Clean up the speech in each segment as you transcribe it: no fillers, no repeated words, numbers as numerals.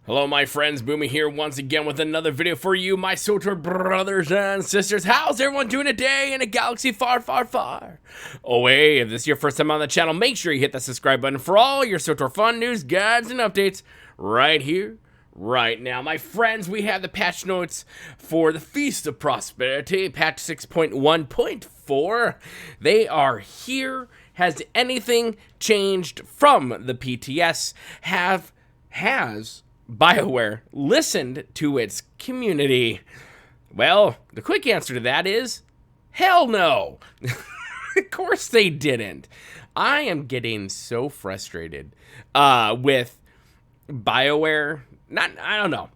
Hello my friends, Boomy here once again with another video for you, my Swtor brothers and sisters. How's everyone doing today in a galaxy far, far, far away? If this is your first time on the channel, make sure you hit that subscribe button for all your Swtor fun news, guides, and updates right here, right now. My friends, we have the patch notes for the Feast of Prosperity, patch 6.1.4. They are here. Has anything changed from the PTS? Has BioWare listened to its community? Well, the quick answer to that is hell no. Of course they didn't. I am getting so frustrated with BioWare. I don't know.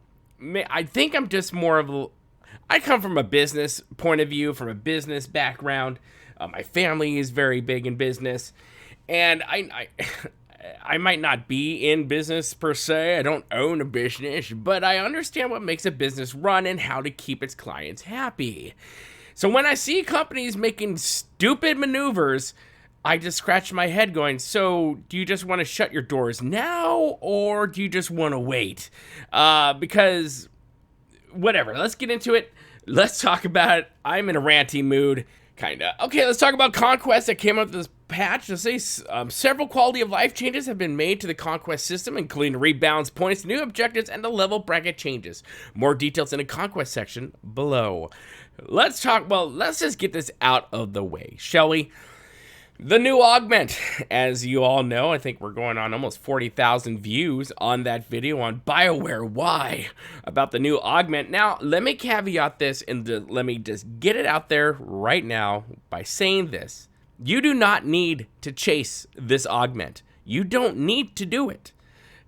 I think I'm just more of a... I come from a business point of view, from a business background. My family is very big in business. And I might not be in business per se. I don't own a business, but I understand what makes a business run and how to keep its clients happy. So when I see companies making stupid maneuvers, I just scratch my head going, so do you just want to shut your doors now, or do you just want to wait? Because whatever, let's get into it. Let's talk about it. I'm in a ranty mood. Kinda. Okay, let's talk about Conquest that came out with this patch. Let's say several quality of life changes have been made to the Conquest system, including rebalance points, new objectives, and the level bracket changes. More details in the Conquest section below. Let's just get this out of the way, shall we? The new augment, as you all know, I think we're going on almost 40,000 views on that video on BioWare Why about the new augment. Now, let me caveat this and let me just get it out there right now by saying this. You do not need to chase this augment. You don't need to do it.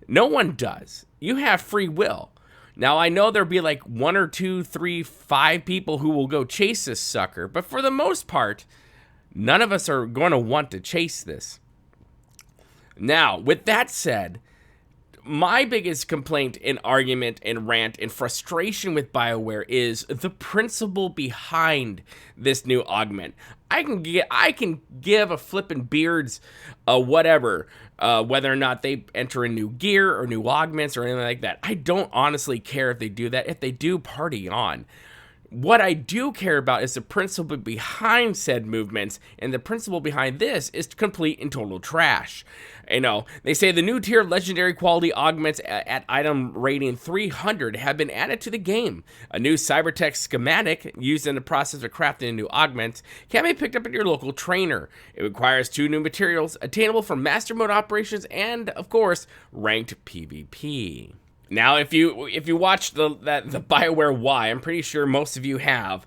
No one does. You have free will. Now, I know there'll be like 1 or 2, 3, 5 people who will go chase this sucker, but for the most part, none of us are going to want to chase this. Now, with that said, my biggest complaint and argument and rant and frustration with BioWare is the principle behind this new augment. I can give a flippin' beards whatever, whether or not they enter in new gear or new augments or anything like that. I don't honestly care if they do that. If they do, party on. What I do care about is the principle behind said movements, and the principle behind this is complete and total trash. You know, they say the new tier legendary quality augments at item rating 300 have been added to the game. A new cybertech schematic used in the process of crafting a new augment can be picked up at your local trainer. It requires 2 new materials attainable from master mode operations and, of course, ranked PvP. Now, if you watch the BioWare Why, I'm pretty sure most of you have,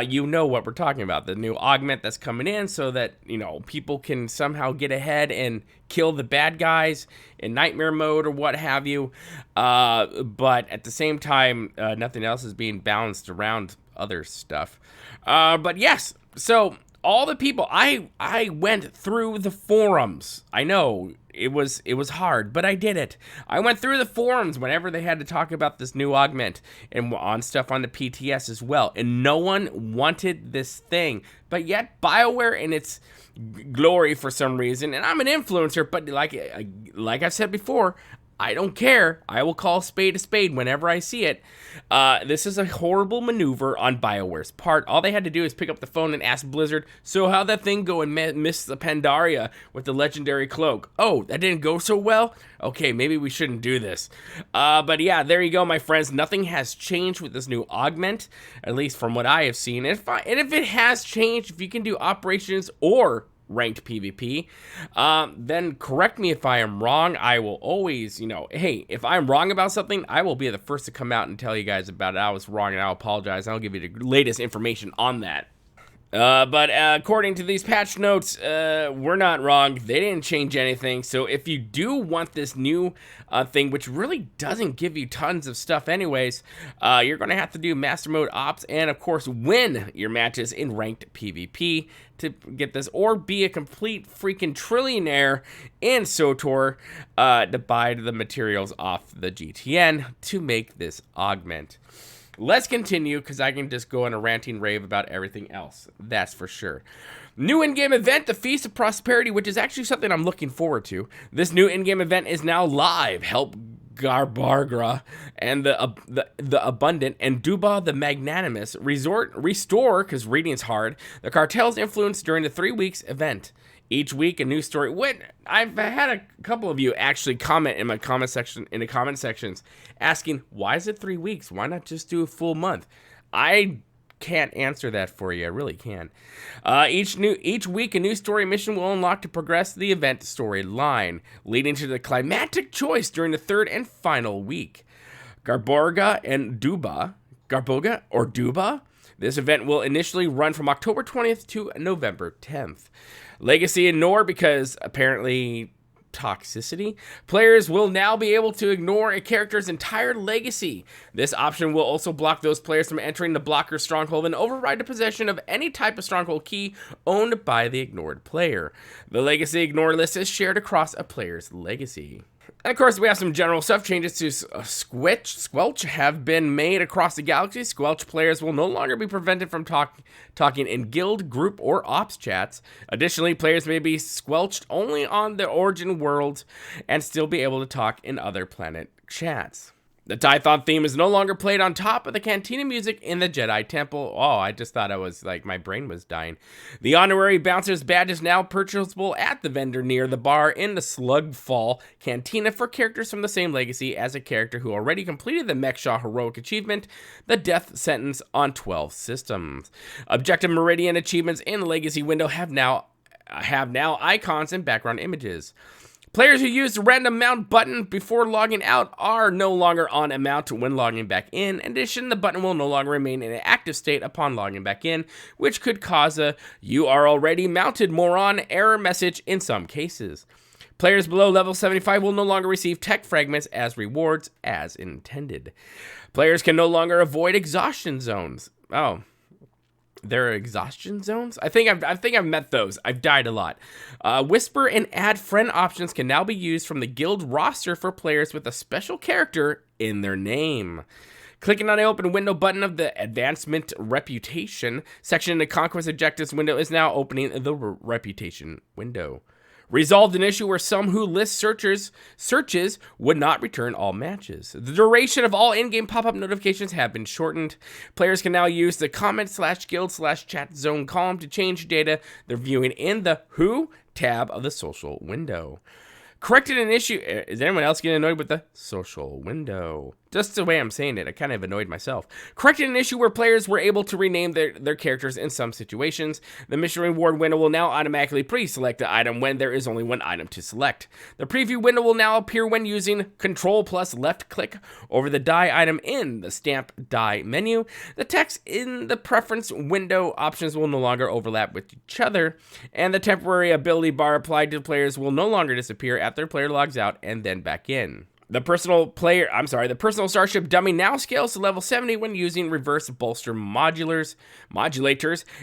you know what we're talking about. The new augment that's coming in so that, you know, people can somehow get ahead and kill the bad guys in nightmare mode or what have you. But at the same time, nothing else is being balanced around other stuff. But yes, so all the people, I went through the forums. I know it was hard, but I did it. I went through the forums whenever they had to talk about this new augment and on stuff on the PTS as well, and no one wanted this thing. But yet BioWare in its glory for some reason, and I'm an influencer, but like I've said before, I don't care. I will call a spade whenever I see it. This is a horrible maneuver on BioWare's part. All they had to do is pick up the phone and ask Blizzard, so how'd that thing go and miss the Pandaria with the legendary cloak? Oh, that didn't go so well? Okay, maybe we shouldn't do this. But yeah, there you go, my friends. Nothing has changed with this new augment, at least from what I have seen. And if it has changed, if you can do operations or ranked PvP, then correct me if I am wrong. I will always, you know, hey, if I'm wrong about something, I will be the first to come out and tell you guys about it. I was wrong and I'll apologize. I'll give you the latest information on that. But according to these patch notes, we're not wrong. They didn't change anything. So if you do want this new thing, which really doesn't give you tons of stuff anyways, you're going to have to do master mode ops and, of course, win your matches in ranked PvP to get this, or be a complete freaking trillionaire in Swtor to buy the materials off the GTN to make this augment. Let's continue, because I can just go on a ranting rave about everything else. That's for sure. New in-game event, the Feast of Prosperity, which is actually something I'm looking forward to. This new in-game event is now live. Help Garbargra and the Abundant, and Duba the Magnanimous restore, because reading's hard, the cartel's influence during the 3 weeks event. Each week, a new story. I've had a couple of you actually comment in the comment sections asking, why is it 3 weeks? Why not just do a full month? I can't answer that for you. I really can. Each week, a new story mission will unlock to progress the event storyline, leading to the climactic choice during the third and final week. Garborga and Duba. Garboga or Duba? This event will initially run from October 20th to November 10th. Legacy ignore, because apparently toxicity. Players will now be able to ignore a character's entire legacy. This option will also block those players from entering the blocker stronghold and override the possession of any type of stronghold key owned by the ignored player. The legacy ignore list is shared across a player's legacy. And of course, we have some general stuff. Changes to Squelch have been made across the galaxy. Squelch players will no longer be prevented from talking in guild, group, or ops chats. Additionally, players may be squelched only on the origin world and still be able to talk in other planet chats. The Tython theme is no longer played on top of the cantina music in the Jedi Temple. Oh, I just thought I was like, my brain was dying. The honorary bouncer's badge is now purchasable at the vendor near the bar in the Slugfall Cantina for characters from the same legacy as a character who already completed the Mechshaw heroic achievement, the death sentence, on 12 systems. Objective Meridian achievements in the legacy window have now icons and background images. Players who use the random mount button before logging out are no longer on a mount when logging back in. In addition, the button will no longer remain in an active state upon logging back in, which could cause a "you are already mounted, moron" error message in some cases. Players below level 75 will no longer receive tech fragments as rewards as intended. Players can no longer avoid exhaustion zones. Oh. There are exhaustion zones? I think I've met those. I've died a lot. Whisper and add friend options can now be used from the guild roster for players with a special character in their name. Clicking on the open window button of the advancement reputation section in the conquest objectives window is now opening the reputation window. Resolved an issue where some who list searches would not return all matches. The duration of all in-game pop-up notifications have been shortened. Players can now use the comment/guild/chat zone column to change data they're viewing in the Who tab of the social window. Corrected an issue. Is anyone else getting annoyed with the social window? Just the way I'm saying it, I kind of annoyed myself. Corrected an issue where players were able to rename their characters in some situations. The mission reward window will now automatically pre-select the item when there is only one item to select. The preview window will now appear when using Control plus left click over the die item in the stamp die menu. The text in the preference window options will no longer overlap with each other, and the temporary ability bar applied to players will no longer disappear after the player logs out and then back in. The personal starship dummy now scales to level 70 when using reverse bolster modulators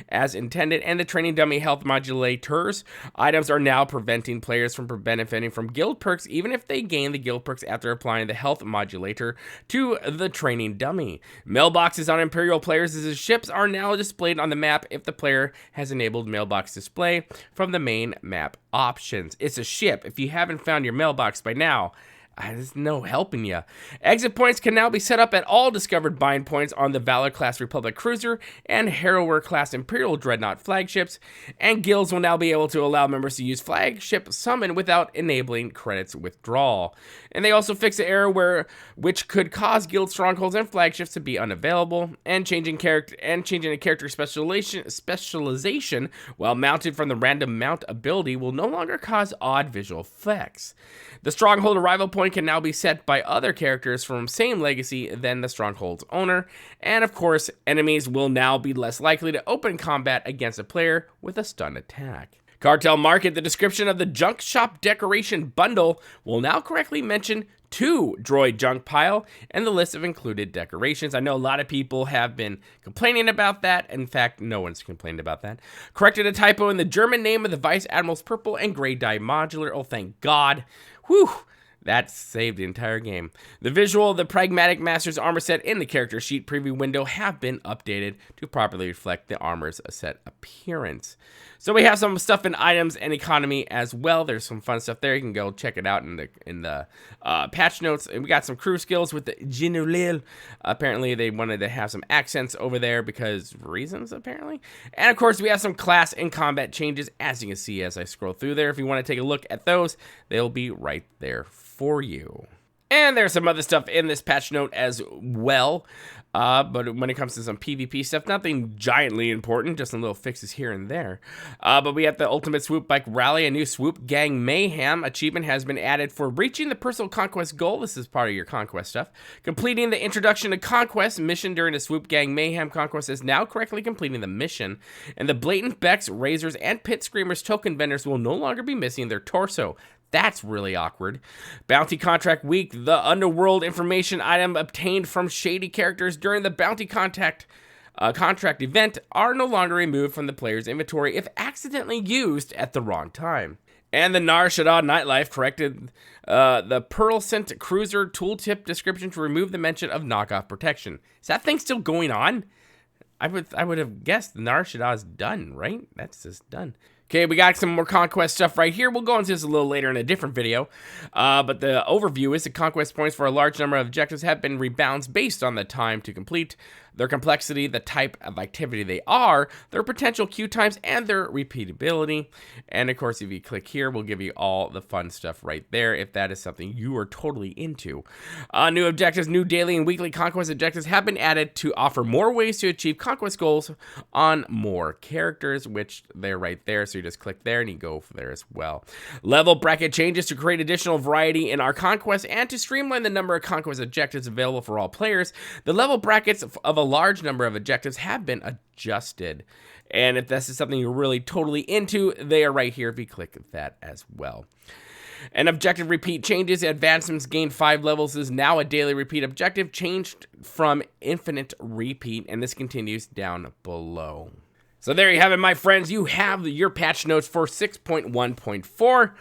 as intended, and the training dummy health modulators items are now preventing players from benefiting from guild perks even if they gain the guild perks after applying the health modulator to the training dummy. Mailboxes on Imperial players' ships are now displayed on the map if the player has enabled mailbox display from the main map options. It's a ship. If you haven't found your mailbox by now, there's no helping you. Exit points can now be set up at all discovered bind points on the Valor class Republic cruiser and Harrower class Imperial Dreadnought flagships, and guilds will now be able to allow members to use flagship summon without enabling credits withdrawal. And they also fix the error which could cause guild strongholds and flagships to be unavailable, and changing a character specialization while mounted from the random mount ability will no longer cause odd visual effects. The stronghold arrival point can now be set by other characters from same legacy than the stronghold's owner, and of course, enemies will now be less likely to open combat against a player with a stun attack. Cartel Market, the description of the junk shop decoration bundle will now correctly mention 2 droid junk pile and the list of included decorations. I know a lot of people have been complaining about that. In fact, no one's complained about that. Corrected a typo in the German name of the Vice Admiral's purple and gray dye modular. Oh, thank God. Whew. That saved the entire game. The visual, the Pragmatic Master's armor set in the character sheet preview window have been updated to properly reflect the armor's set appearance. So we have some stuff in items and economy as well. There's some fun stuff there. You can go check it out in the patch notes. And we got some crew skills with the General. Apparently they wanted to have some accents over there because reasons, apparently. And of course we have some class and combat changes, as you can see as I scroll through there. If you want to take a look at those, they'll be right there for you. And there's some other stuff in this patch note as well. But when it comes to some PvP stuff, nothing giantly important, just some little fixes here and there. But we have the Ultimate Swoop Bike Rally. A new Swoop Gang Mayhem achievement has been added for reaching the personal conquest goal. This is part of your conquest stuff. Completing the Introduction to Conquest mission during the Swoop Gang Mayhem conquest is now correctly completing the mission. And the Blatant Becks, Razors, and Pit Screamers token vendors will no longer be missing their torso. That's really awkward. Bounty Contract Week. The Underworld information item obtained from shady characters during the Bounty Contract event are no longer removed from the player's inventory if accidentally used at the wrong time. And the Nar Shaddaa Nightlife corrected the Pearlcent Cruiser tooltip description to remove the mention of knockoff protection. Is that thing still going on? I would have guessed the Nar Shaddaa is done, right? That's just done. Okay, we got some more Conquest stuff right here. We'll go into this a little later in a different video. But the overview is the Conquest points for a large number of objectives have been rebalanced based on the time to complete, their complexity, the type of activity they are, their potential queue times, and their repeatability. And of course, if you click here, we'll give you all the fun stuff right there if that is something you are totally into. New objectives, new daily and weekly Conquest objectives have been added to offer more ways to achieve Conquest goals on more characters, which they're right there. So you just click there and you go from there as well. Level bracket changes to create additional variety in our Conquest and to streamline the number of Conquest objectives available for all players. The level brackets of a large number of objectives have been adjusted. And if this is something you're really totally into, they are right here if you click that as well. An objective repeat changes. Advancements gained 5 levels is now a daily repeat objective, changed from infinite repeat, and this continues down below. So there you have it, my friends. You have your patch notes for 6.1.4.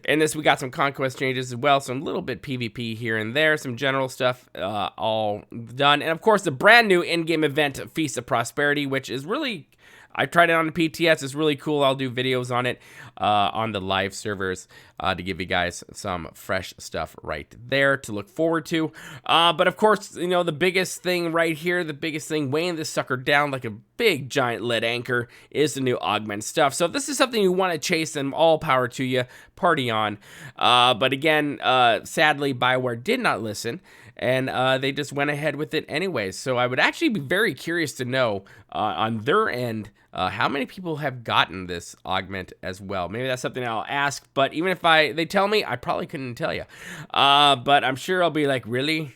In this, we got some Conquest changes as well, some little bit PvP here and there, some general stuff all done. And of course, the brand new in-game event, Feast of Prosperity, which is really... I tried it on the PTS. It's really cool. I'll do videos on it on the live servers to give you guys some fresh stuff right there to look forward to. But of course, you know, the biggest thing right here, the biggest thing weighing this sucker down like a big giant lead anchor is the new augment stuff. So if this is something you want to chase, then all power to you. Party on. But again, sadly, BioWare did not listen. And they just went ahead with it anyways. So I would actually be very curious to know on their end how many people have gotten this augment as well. Maybe that's something I'll ask. But even if they tell me, I probably couldn't tell you. But I'm sure I'll be like, really?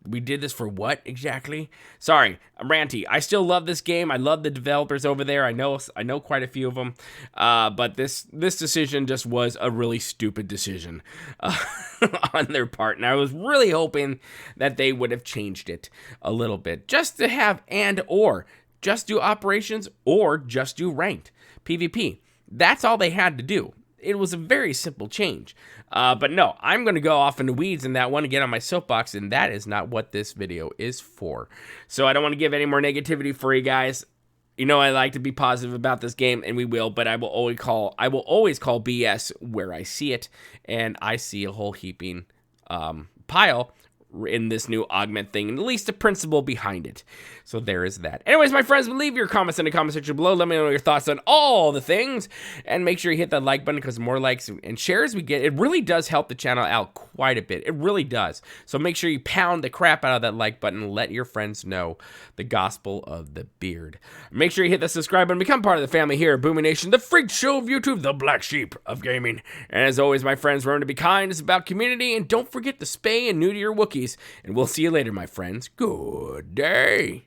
We did this for what exactly? Sorry, I'm ranty. I still love this game. I love the developers over there. I know quite a few of them. But this decision just was a really stupid decision on their part. And I was really hoping that they would have changed it a little bit. Just to have or just do operations or just do ranked PvP. That's all they had to do. It was a very simple change. But no, I'm going to go off in the weeds in that one and get on my soapbox, and that is not what this video is for. So I don't want to give any more negativity for you guys. You know I like to be positive about this game, and we will, but I will always call BS where I see it, and I see a whole heaping pile in this new augment thing, and at least the principle behind it. So there is that. Anyways, my friends, leave your comments in the comment section below. Let me know your thoughts on all the things, and make sure you hit that like button, because the more likes and shares we get, it really does help the channel out quite a bit. It really does. So make sure you pound the crap out of that like button and let your friends know the gospel of the beard. Make sure you hit the subscribe button, become part of the family here at Boomy Nation, the freak show of YouTube, the black sheep of gaming. And as always, my friends, remember to be kind. It's about community, and don't forget to spay and neuter your Wookiees. And we'll see you later, my friends. Good day.